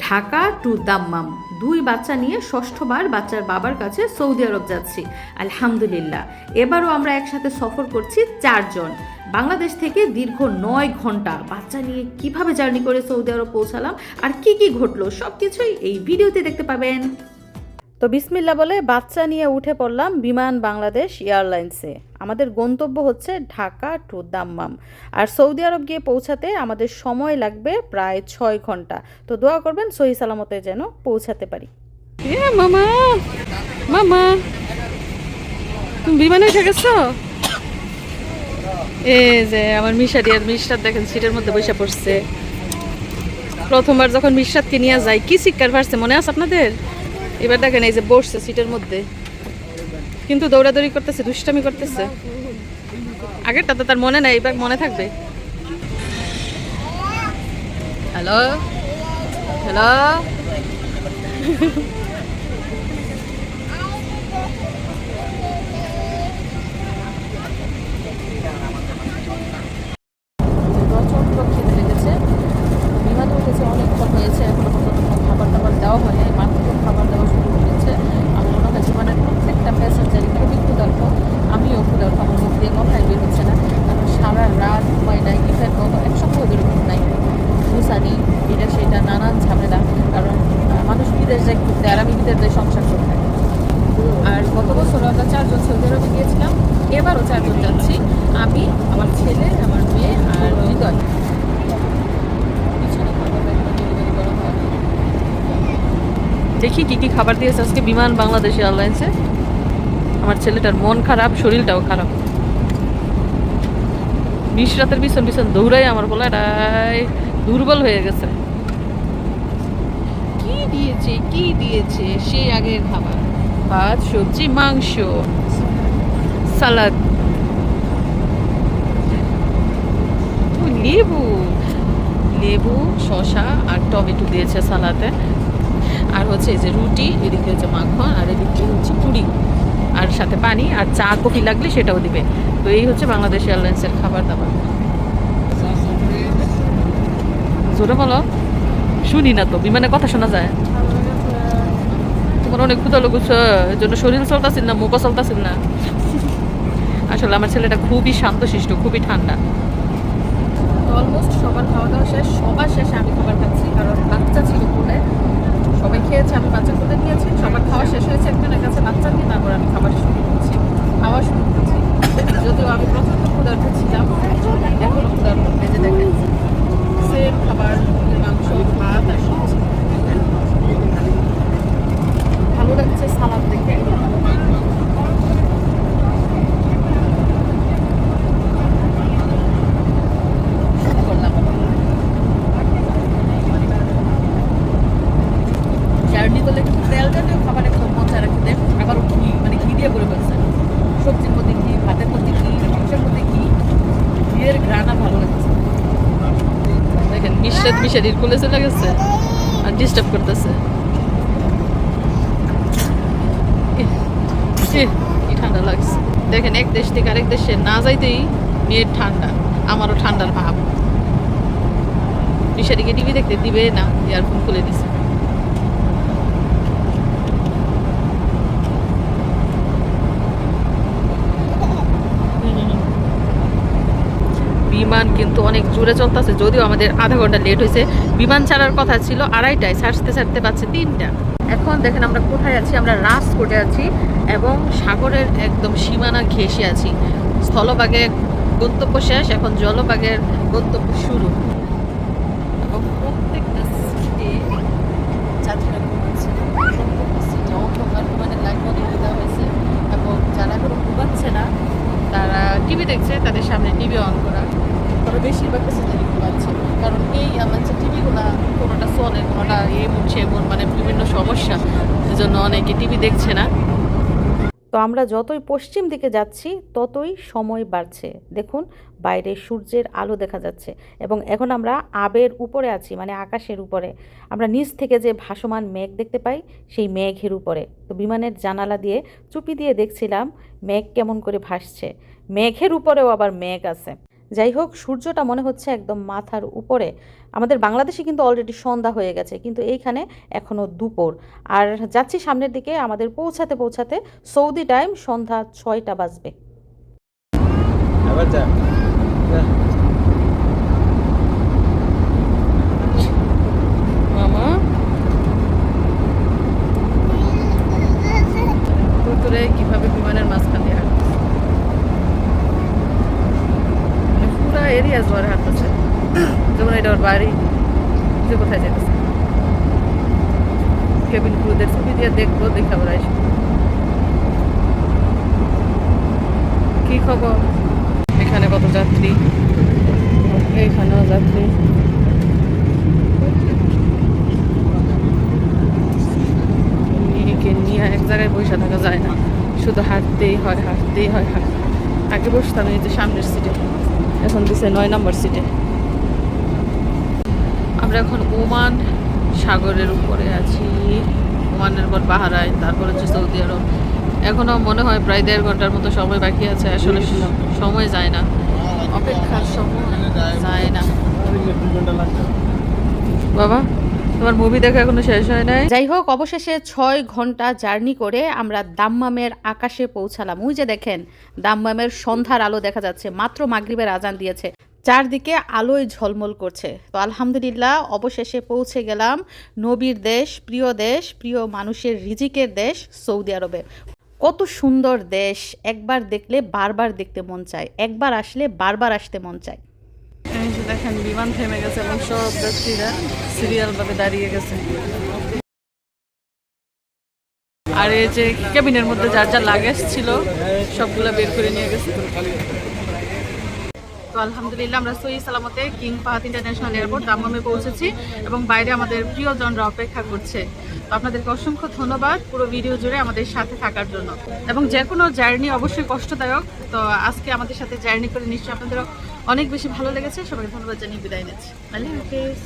Dhaka to Dammam, দুই বাচ্চা নিয়ে ষষ্ঠবার বাচ্চার বাবার কাছে সৌদি আরব যাচ্ছি। আলহামদুলিল্লাহ, এবারও আমরা একসাথে সফর করছি 4 জন। বাংলাদেশ থেকে দীর্ঘ 9 ঘন্টা বাচ্চা নিয়ে কিভাবে জার্নি করে সৌদি আরব পৌঁছালাম আর কি কি ঘটলো সবকিছুই এই ভিডিওতে দেখতে পাবেন। তো বিসমিল্লাহ বলে বাচ্চা নিয়ে উঠে পড়লাম বিমান বাংলাদেশ এয়ারলাইন্সে। আমাদের গন্তব্য হচ্ছে ঢাকা টু দাম্মাম, আর সৌদি আরব গিয়ে পৌঁছাতে আমাদের সময় লাগবে প্রায় 6 ঘন্টা। তো দোয়া করবেন সহি সালামতে যেন পৌঁছাতে পারি। মামা মামা তুমি বিমানে উঠে গেছো? এই যে আমার মিশারি, আর মিশরাত দেখেন সিটের মধ্যে বসে পড়ছে। প্রথমবার যখন মিশরাতকে নিয়ে যাই কি শিক্ষার পারছে মনে আছে আপনাদের? এবার দেখেন এই যে বসছে সিটের মধ্যে, কিন্তু দৌড়াদৌড়ি করতেছে, দুষ্টামি করতেছে। আগেরটা তো তার মনে নাই, এবার মনে থাকবে। হ্যালো হ্যালো প্রচন্ড খেতে লেগেছে, বিমানে উঠেছে অনেকক্ষণ হয়েছে, এখনো পর্যন্ত খাবার দাবার দেওয়া হয়নি, মাত্র খাবার দেওয়া শুরু করেছে। আমার মনে হয় জীবনের প্রত্যেকটা প্যাসেঞ্জারই খুবই ক্ষুধার্ত, আমিও ক্ষুধার্ত। আমার মুখ দিয়ে কথাই বের হচ্ছে না, কারণ সারা রাত ঘুমাই নাই, ইভেন গত এক সপ্তাহ ধরে ঘুম নাই, গুছানি এটা সেটা নানান ঝামেলা। কারণ মানুষ বিদেশ যায় ঘুরতে, আর আমি বিদেশ যাই সংসার করতে। আর গত বছর আমরা 4 জন সৌদি আরবে গিয়েছিলাম, এবারও 4 জন যাচ্ছি, আমি, আমার ছেলে, আমার মেয়ে আর হৃদয়। দেখি কি কি খাবার দিয়েছে আজকে বিমান বাংলাদেশ এয়ারলাইন্সে। আমার ছেলেটার মন খারাপ, শরীরটাও খারাপ। মিশরাতের পিছন পিছন দৌড়াই আমার গলাটাই দুর্বল হয়ে গেছে। কি দিয়েছে কি দিয়েছে সেই আগের খাবার, ভাত, সবজি, মাংস, সালাদ, লেবু লেবু শসা আর টমেটো দিয়েছে সালাদে। আর হচ্ছে এই যে রুটি, এদিকে হচ্ছে মাখন, আর এদিকে হচ্ছে পুরি, আর সাথে পানি, আর চা কফি লাগলে সেটাও দিবে। তো এই হচ্ছে বাংলাদেশ এয়ারলাইন্সের খাবার দাবার। জোরে বলো, শুনি না তো, বিমানে কথা শোনা যায়। তোমার অনেক ক্ষুধা লেগেছে, এর জন্য শরীর চলতেছিল না, মুখও চলতেছিল না। আসলে আমার ছেলেটা খুবই শান্তশিষ্ট, খুবই ঠান্ডা। অলমোস্ট সবার খাওয়া দাওয়া শেষ, সবার শেষে আমি খাবার খাচ্ছি, কারণ বাচ্চা ছিল কোলে, সবাই খেয়েছে, আমি বাচ্চা কোলে নিয়েছি। সবার খাওয়া শেষ হয়েছে একজনের কাছে, বাচ্চা নিয়ে তারপর আমি খাবার শুরু করছি, খাওয়া শুরু করছি। যদিও আমি প্রচণ্ড ক্ষুধার্ত ছিলাম, এখনো ক্ষুধার্ত। ভেজে দেখেন সেম খাবার, মাংস, ভাত আর সবজি। ভালো লাগছে সালাদ দেখে। জার্নি করলে কিন্তু তেল জাতীয় খাবার একদম মজা রাখতে, আবার ঘি, মানে ঘি দিয়ে করে ফেলছে। সবজির মধ্যে ঘি, ভাতের মধ্যে ঘি, মাংসের মধ্যে ঘি, ঘিয়ের ঘ্রাণা ভালো লাগছে। দেখেন মিশরাত মিশারির কোলে চলে গেছে আর ডিস্টার্ব করতেছে। কি ঠান্ডা লাগছে দেখেন, এক দেশ থেকে আরেক দেশে না যাইতেই মেয়ের ঠান্ডা, আমারও ঠান্ডার ভাব। মিশারিকে টিভি দেখতে দিবে না, ইয়ারফোন খুলে দিছে। বিমান কিন্তু অনেক জোরে চলতেছে, যদিও আমাদের আধা ঘন্টা লেট হয়েছে। বিমান ছাড়ার কথা ছিল 2:30টায়, ছাড়তে ছাড়তে পাচ্ছে 3টা। এখন দেখেন আমরা কোথায় আছি, আমরা রাজকোটে আছি এবং সাগরের একদম সীমানা ঘেঁষে আছি। স্থলভাগে গন্তব্য শেষ, এখন জলভাগের গন্তব্য শুরু। এবং প্রত্যেকটা সিটে যাত্রীরা ঘুমাচ্ছে, প্রত্যেকটা সিটে অন্ধকার, বিমানের লাইট বন্ধ করে দেওয়া হয়েছে। এবং যারা এখনো ঘুমাচ্ছে না, তারা টিভি দেখছে, তাদের সামনে টিভি অন করা। তবে বেশিরভাগ প্যাসেঞ্জারই ঘুমাচ্ছে, কারণ এই আমার যে টিভিগুলা কোনোটা চলে, কোনোটা এমন সেমন, মানে বিভিন্ন সমস্যা, এজন্য অনেকে টিভি দেখছে না। তো আমরা যতই পশ্চিম দিকে যাচ্ছি ততই সময় বাড়ছে। দেখুন বাইরে সূর্যের আলো দেখা যাচ্ছে, এবং এখন আমরা আবের উপরে আছি, মানে আকাশের উপরে। আমরা নিচ থেকে যে ভাসমান মেঘ দেখতে পাই, সেই মেঘের উপরে। তো বিমানের জানালা দিয়ে চুপি দিয়ে দেখছিলাম মেঘ কেমন করে ভাসছে, মেঘের উপরেও আবার মেঘ আছে। যাই হোক, সূর্যটা মনে হচ্ছে একদম মাথার উপরে। আমাদের বাংলাদেশে কিন্তু অলরেডি সন্ধ্যা হয়ে গেছে, কিন্তু এইখানে এখনও দুপুর। আর যাচ্ছি সামনের দিকে, আমাদের পৌঁছাতে পৌঁছাতে সৌদি টাইম সন্ধ্যা 6টা বাজবে। মামা ভুতুরে কিভাবে বিমানের মাঝখান দিয়ে হাঁটতেছে, মানে পুরা এরিয়া জোয়ারে হাঁটতেছে, যেমন এটা ওর বাড়ি, যে কোথায় যেতেছে। কেবিন ক্রুদের ছবি দিয়ে দেখবো, দেখে আবার আসবো। কি খবর? এখানে কত যাত্রী, এইখানেও যাত্রী। নিয়ে এক জায়গায় বসে থাকা যায় না, শুধু হাঁটতেই হয়, হাঁটতেই হয়। আগে বসতাম এই যে সামনের সিটে, এখন দিছে 9 নম্বর সিটে। আমরা এখন ওমান সাগরের উপরে আছি, ওমানের পর বাহারাইন, তারপর হচ্ছে সৌদি আরব। এখনো মনে হয় প্রায় 1.5 ঘন্টার মতো সময় বাকি আছে। আসলে সময় যায় না, অপেক্ষার সময় যায় না। বাবা, তোমার মুভি দেখা এখনো শেষ হয় নাই? যাই হোক, অবশেষে 6 ঘন্টা জার্নি করে আমরা দাম্মামের আকাশে পৌঁছালাম। ওই যে দেখেন, দাম্মামের সন্ধ্যার আলো দেখা যাচ্ছে, মাত্র মাগরিবের আজান দিয়েছে, চারদিকে আলোয় ঝলমল করছে। তো আলহামদুলিল্লাহ, অবশেষে পৌঁছে গেলাম নবীর দেশ, প্রিয় মানুষের রিজিকের দেশ সৌদি আরবে। কত সুন্দর দেশ, একবার দেখলে বারবার দেখতে মন চায়, একবার আসলে বারবার আসতে মন চায়। এই যে দেখেন, বিমান থেমে গেছে এবং সব ব্যক্তিরা সিরিয়াল ভাবে দাঁড়িয়ে গেছে। আর এই যে কেবিনের মধ্যে যার যা লাগেজ ছিল সবগুলো বের করে নিয়ে গেছে। তো আলহামদুলিল্লাহ, আমরা সহি সালামতে কিং ফাহাদ ইন্টারন্যাশনাল এয়ারপোর্ট দাম্মামে পৌঁছেছি এবং বাইরে আমাদের প্রিয়জনরা অপেক্ষা করছে। তো আপনাদেরকে অসংখ্য ধন্যবাদ পুরো ভিডিও জুড়ে আমাদের সাথে থাকার জন্য। এবং যে কোনো জার্নি অবশ্যই কষ্টদায়ক, তো আজকে আমাদের সাথে জার্নি করে নিশ্চয়ই আপনাদেরও অনেক বেশি ভালো লেগেছে। সবাইকে ধন্যবাদ জানিয়ে বিদায় নিচ্ছি। আল্লাহ হাফেজ।